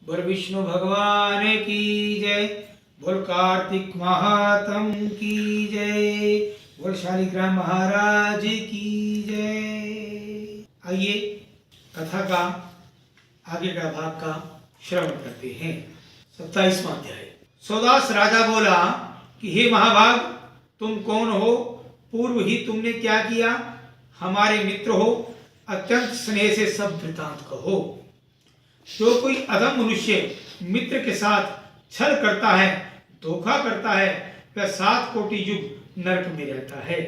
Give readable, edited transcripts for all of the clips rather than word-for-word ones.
बोल विष्णु भगवान की जय। बोल कार्तिक महात्म की जय। बोल शालिग्राम महाराज की जय। आइए कथा का आगे का भाग का श्रवण करते हैं। 27वां अध्याय। सौदास राजा बोला कि हे महाभाग, तुम कौन हो? पूर्व ही तुमने क्या किया? हमारे मित्र हो, अत्यंत स्नेह से सब वृतांत कहो। जो कोई अधम मनुष्य मित्र के साथ छल करता है, धोखा करता है, वह 7 कोटि युग नरक में रहता है।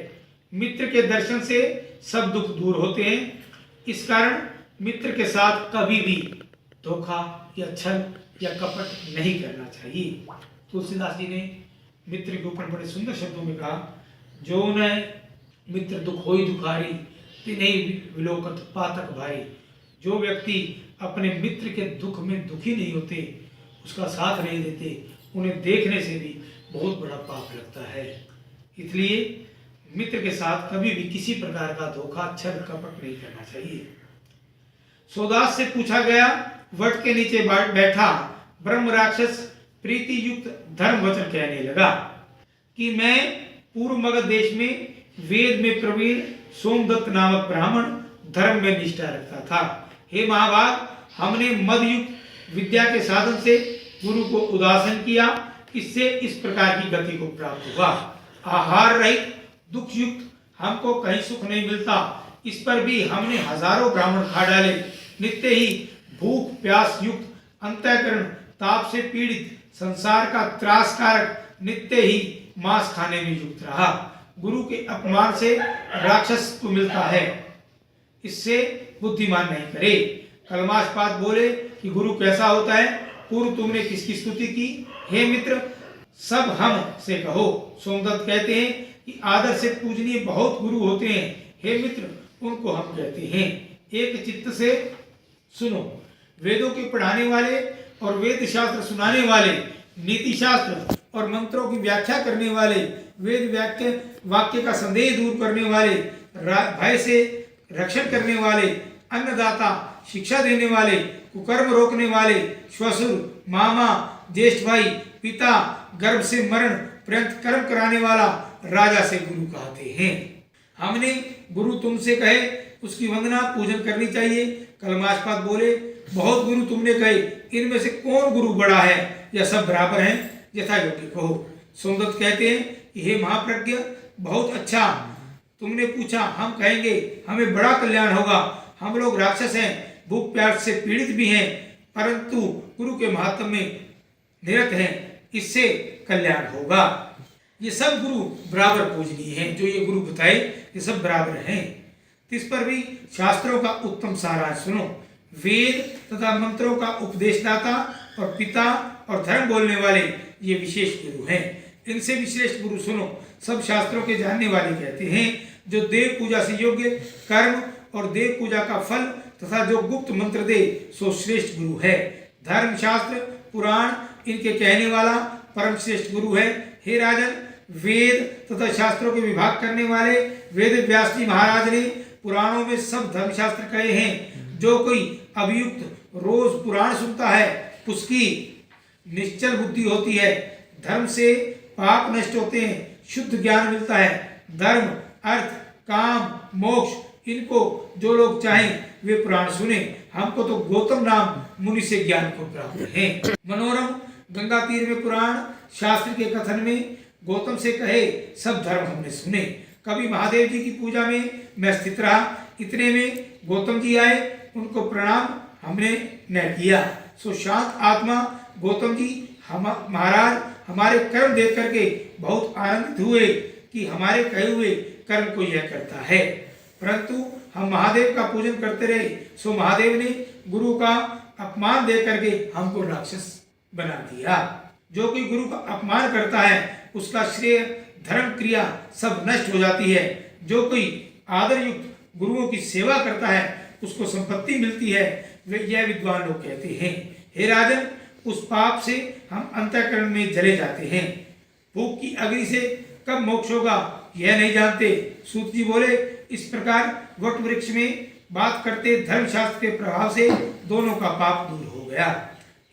मित्र के दर्शन से सब दुख दूर होते हैं। इस कारण मित्र के साथ कभी भी धोखा या छल या कपट नहीं करना चाहिए। तुलसीदास जी ने मित्र के ऊपर बड़े सुंदर शब्दों में कहा, जो न मित्र दुख होई दुखारी, तिन्हीं विलोकत पातक भाई। जो व्यक्ति अपने मित्र के दुख में दुखी नहीं होते, उसका साथ नहीं देते, उन्हें देखने से भी बहुत बड़ा पाप लगता है। इसलिए मित्र के साथ कभी भी किसी प्रकार का धोखा, छल, कपट नहीं करना चाहिए। सौदास से पूछा गया, वट के नीचे बैठा ब्रह्म राक्षस प्रीति युक्त धर्म वचन कहने लगा कि मैं पूर्व मगध देश में वेद में प्रवीण सोमदत्त नामक ब्राह्मण धर्म में निष्ठा रखता था। हे महाभाग, हमने मद युक्त विद्या के साधन से गुरु को उदासन किया। इससे इस प्रकार की गति को प्राप्त हुआ। आहार रहित दुख युक्त हमको कहीं सुख नहीं मिलता। इस पर भी हमने हजारों ब्राह्मण खा डाले। नित्य ही भूख प्यास युक्त, अंतःकरण ताप से पीड़ित, संसार का त्रासकारक नित्य ही मांस खाने में युक्त रहा। गुरु के अपमान से राक्षसत्व मिलता है, इससे बुद्धिमान नहीं करे। कलमाशपात बोले कि गुरु कैसा होता है? पूर्व तुमने किसकी स्तुति की? हे मित्र, सब हम से कहो। सोमदत्त कहते हैं कि आदर से पूजनीय बहुत गुरु होते हैं। हे मित्र, उनको हम कहते हैं। एक चित्त से सुनो। वेदों के पढ़ाने वाले और वेद शास्त्र सुनाने वाले, नीति शास्त्र और मंत्रों की व्याख्या करने वाले, वेद वाक्य का संदेह दूर करने वाले, भय से रक्षण करने वाले, अन्नदाता, शिक्षा देने वाले, कुकर्म रोकने वाले, श्वशुर, मामा, ज्येष्ठ भाई, पिता, गर्भ से मरण पर्यंत कर्म कराने वाला राजा से गुरु कहते हैं। हमने गुरु तुमसे कहे, उसकी वंदना पूजन करनी चाहिए। कलमाशपात बोले, बहुत गुरु तुमने कहे, इनमें से कौन गुरु बड़ा है या सब बराबर हैं? यथा योग्य कहो। सोमदत्त कहते हैं कि हे महाप्रज्ञ, बहुत अच्छा तुमने पूछा। हम कहेंगे हमें बड़ा कल्याण होगा। हम लोग राक्षस हैं, भूख प्यास से पीड़ित भी हैं, परंतु गुरु के महात्म में निरत हैं, इससे कल्याण होगा। ये सब गुरु बराबर पूजनीय हैं। जो ये गुरु बताए ये सब बराबर हैं। इस पर भी शास्त्रों का उत्तम सारांश सुनो। वेद तथा मंत्रों का उपदेशदाता और पिता और धर्म बोलने वाले ये विशेष गुरु हैं। इनसे विशेष गुरु सुनो। सब शास्त्रों के जानने वाले कहते हैं, जो देव पूजा से योग्य कर्म और देव पूजा का फल तथा जो गुप्त मंत्र दे, सो श्रेष्ठ गुरु है। धर्म शास्त्र पुराण इनके कहने वाला परम श्रेष्ठ गुरु है। हे राजन, वेद तथा शास्त्रों के विभाग करने वाले वेद व्यास जी महाराज ने पुराणों में सब धर्मशास्त्र कहे हैं। जो कोई अभियुक्त रोज पुराण सुनता है, उसकी निश्चल बुद्धि होती है। धर्म से पाप नष्ट होते हैं, शुद्ध ज्ञान मिलता है। धर्म, अर्थ, काम, मोक्ष, इनको जो लोग चाहें वे पुराण सुने। हमको तो गौतम नाम मुनि से ज्ञान को प्राप्त है। मनोरम गंगा तीर में पुराण शास्त्र के कथन में गौतम से कहे सब धर्म हमने सुने। कभी महादेव जी की पूजा में मैं स्थित रहा। इतने में गौतम जी आए, उनको प्रणाम हमने न किया। सो शांत आत्मा गौतम जी महाराज हमारे कर्म देख करके बहुत आनंदित हुए कि हमारे कहे हुए कर्म को यह करता है। परंतु हम महादेव का पूजन करते रहे, सो महादेव ने गुरु का अपमान दे करके हमको राक्षस बना दिया। जो कोई गुरु का अपमान करता है, उसका श्रेय, धर्म, क्रिया सब नष्ट हो जाती है। जो कोई आदर युक्त गुरुओं की सेवा करता है, उसको संपत्ति मिलती है। वे यह विद्वान लोग कहते हैं। हे राजन, उस पाप से हम अंतःकरण में जले जाते हैं। भूख की अग्नि से कब मोक्ष होगा यह नहीं जानते। सूत जी बोले, इस प्रकार वट वृक्ष में बात करते धर्मशास्त्र के प्रभाव से दोनों का पाप दूर हो गया।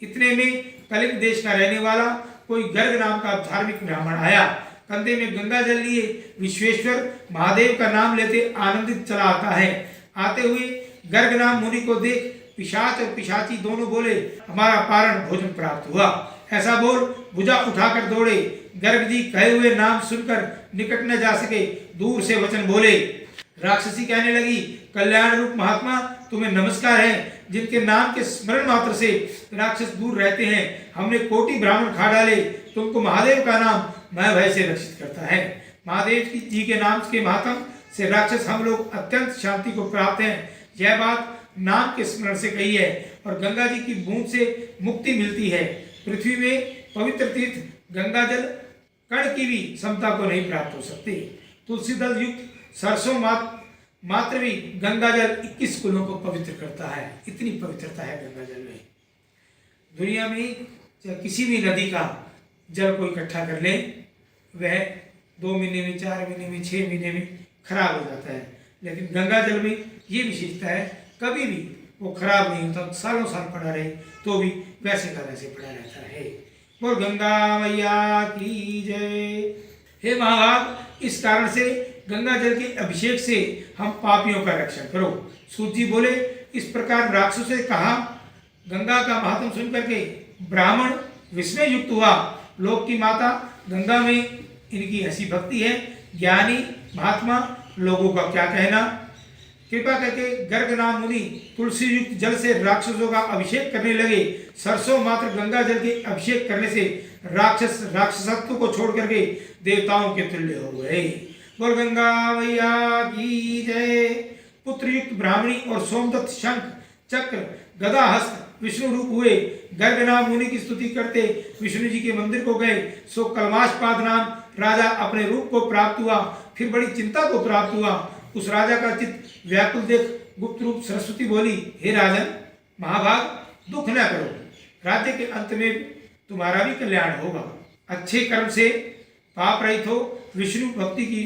इतने में कलिंग देश का रहने वाला कोई गर्ग नाम का धार्मिक ब्राह्मण आया। कंधे में गंगा जल लिए विश्वेश्वर महादेव का नाम लेते आनंदित चला आता है। आते हुए गर्ग नाम मुनि को देख पिशाच और पिशाची दोनों बोले, हमारा पारण भोजन प्राप्त हुआ। ऐसा बोल भुजा उठाकर दौड़े। गर्ग जी कहे हुए नाम सुनकर निकट न जा सके, दूर से वचन बोले। राक्षसी कहने लगी, कल्याण रूप महात्मा तुम्हें नमस्कार है, जिनके नाम के स्मरण मात्र से राक्षस दूर रहते हैं। हमने कोटि ब्राह्मण खा डाले, तुमको महादेव का नाम मैं भय से रक्षित करता है। महादेव जी के नाम के महात्म से राक्षस हम लोग अत्यंत शांति को प्राप्त हैं। यह बात नाम के स्मरण से कही है और गंगा जी की बूंद से मुक्ति मिलती है। पृथ्वी में पवित्र तीर्थ गंगा जल कण की भी समता को नहीं प्राप्त हो सकती। तुलसी दल युक्त सरसों मात्र भी गंगा जल 21 कुलों को पवित्र करता है। इतनी पवित्रता है गंगा जल में। दुनिया में चाहे किसी भी नदी का जल को इकट्ठा कर ले, वह 2 महीने में, 4 महीने में, 6 महीने में खराब हो जाता है। लेकिन गंगा जल में ये विशेषता है, कभी भी वो खराब नहीं होता, सालों साल पड़ा रहे तो भी वैसे का वैसे पड़ा रहता है। और गंगा मैया की जय। हे महाभाग, इस कारण से गंगा जल के अभिषेक से हम पापियों का रक्षण करो। सूत जी बोले, इस प्रकार राक्षसों से कहा। गंगा का महात्म सुन करके ब्राह्मण विस्मय युक्त हुआ। लोक की माता गंगा में इनकी ऐसी भक्ति है, ज्ञानी महात्मा लोगों का क्या कहना। कृपा करके गर्ग नाम मुनि तुलसी युक्त जल से राक्षसों का अभिषेक करने लगे। सरसों मात्र गंगा जल के अभिषेक करने से राक्षसत्व को छोड़ करके देवताओं के तुल्य हो गए। बोल गंगा मैया की जय। पुत्र युक्त ब्राह्मणी और सोमदत्त शंख चक्र गदा हस्त विष्णु रूप हुए। गर्ग नाम मुनि की स्तुति करते विष्णु जी के मंदिर को गए। सो कलमाशपाद नाम राजा अपने रूप को प्राप्त हुआ। फिर बड़ी चिंता को प्राप्त हुआ। उस राजा का चित्त व्याकुल देख गुप्त रूप सरस्वती बोली, हे राजन महाभाग, दुख न करो, राज्य के अंत में तुम्हारा भी कल्याण होगा। अच्छे कर्म से पाप रहित हो, विष्णु भक्ति की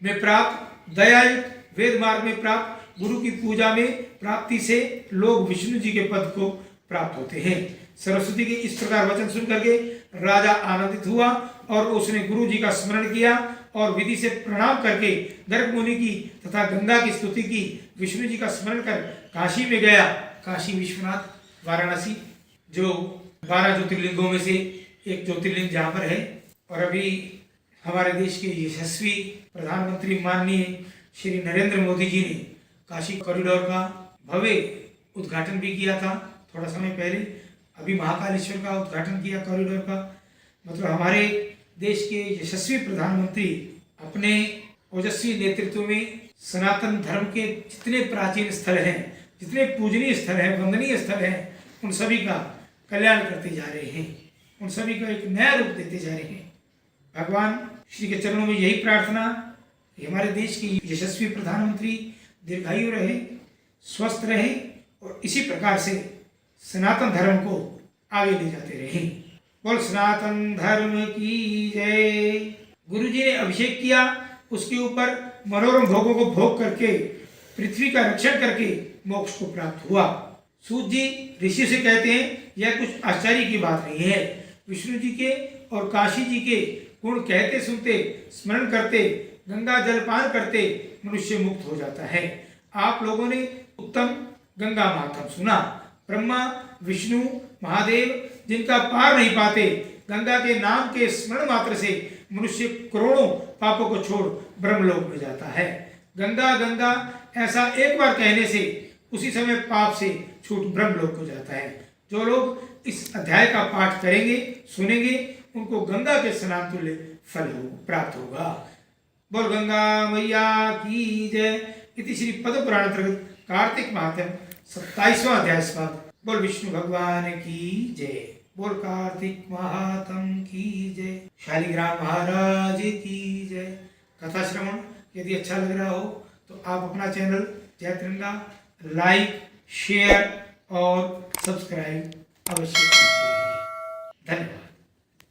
में प्राप्त, दयायुक्त वेद मार्ग में प्राप्त, गुरु की पूजा में प्राप्ति से लोग विष्णु जी के पद को प्राप्त होते हैं। सरस्वती के इस प्रकार वचन सुन करके राजा आनंदित हुआ और उसने गुरु जी का स्मरण किया और विधि से प्रणाम करके गर्ग मुनि की तथा गंगा की स्तुति की। विष्णु जी का स्मरण कर काशी में गया। काशी विश्वनाथ वाराणसी जो 12 ज्योतिर्लिंगों में से एक ज्योतिर्लिंग जहाँ पर है। और अभी हमारे देश के यशस्वी प्रधानमंत्री माननीय श्री नरेंद्र मोदी जी ने काशी कॉरिडोर का भव्य उद्घाटन भी किया था थोड़ा समय पहले। अभी महाकालेश्वर का उद्घाटन किया कॉरिडोर का। मतलब हमारे देश के यशस्वी प्रधानमंत्री अपने ओजस्वी नेतृत्व में सनातन धर्म के जितने प्राचीन स्थल हैं, जितने पूजनीय स्थल हैं, वंदनीय स्थल हैं, उन सभी का कल्याण करते जा रहे हैं, उन सभी को एक नया रूप देते जा रहे हैं। भगवान श्री के चरणों में यही प्रार्थना कि हमारे देश के यशस्वी प्रधानमंत्री दीर्घायु रहे, स्वस्थ रहे और इसी प्रकार से सनातन धर्म को आगे ले जाते रहे। बोल सनातन धर्म की जय। गुरु जी ने अभिषेक किया, उसके ऊपर मनोरम भोगों को भोग करके पृथ्वी का रक्षण करके मोक्ष को प्राप्त हुआ। सूत जी ऋषि से कहते हैं, यह कुछ आश्चर्य की बात नहीं है। विष्णु जी के और काशी जी के गुण कहते सुनते, स्मरण करते, गंगा जलपान करते मनुष्य मुक्त हो जाता है। आप लोगों ने उत्तम गंगा मातम सुना। ब्रह्मा विष्णु महादेव जिनका पार नहीं पाते, गंगा के नाम के स्मरण मात्र से मनुष्य करोड़ों पापों को छोड़ ब्रह्मलोक में जाता है। गंगा गंगा ऐसा एक बार कहने से उसी समय पाप से छूट ब्रह्मलोक को जाता है। जो लोग इस अध्याय का पाठ करेंगे, सुनेंगे, उनको गंगा के स्नान तुल्य फल प्राप्त होगा। बोल गंगा मैया की जय। इति श्री पद्म पुराण अंतर्गत कार्तिक माह 27वां अध्याय समाप्त। बोल विष्णु भगवान की जय। बोल कार्तिक महात्म की जय। शालिग्राम महाराज की जय। कथा श्रवण यदि अच्छा लग रहा हो तो आप अपना चैनल जय तिरंगा लाइक, शेयर और सब्सक्राइब अवश्य कीजिए। धन्यवाद।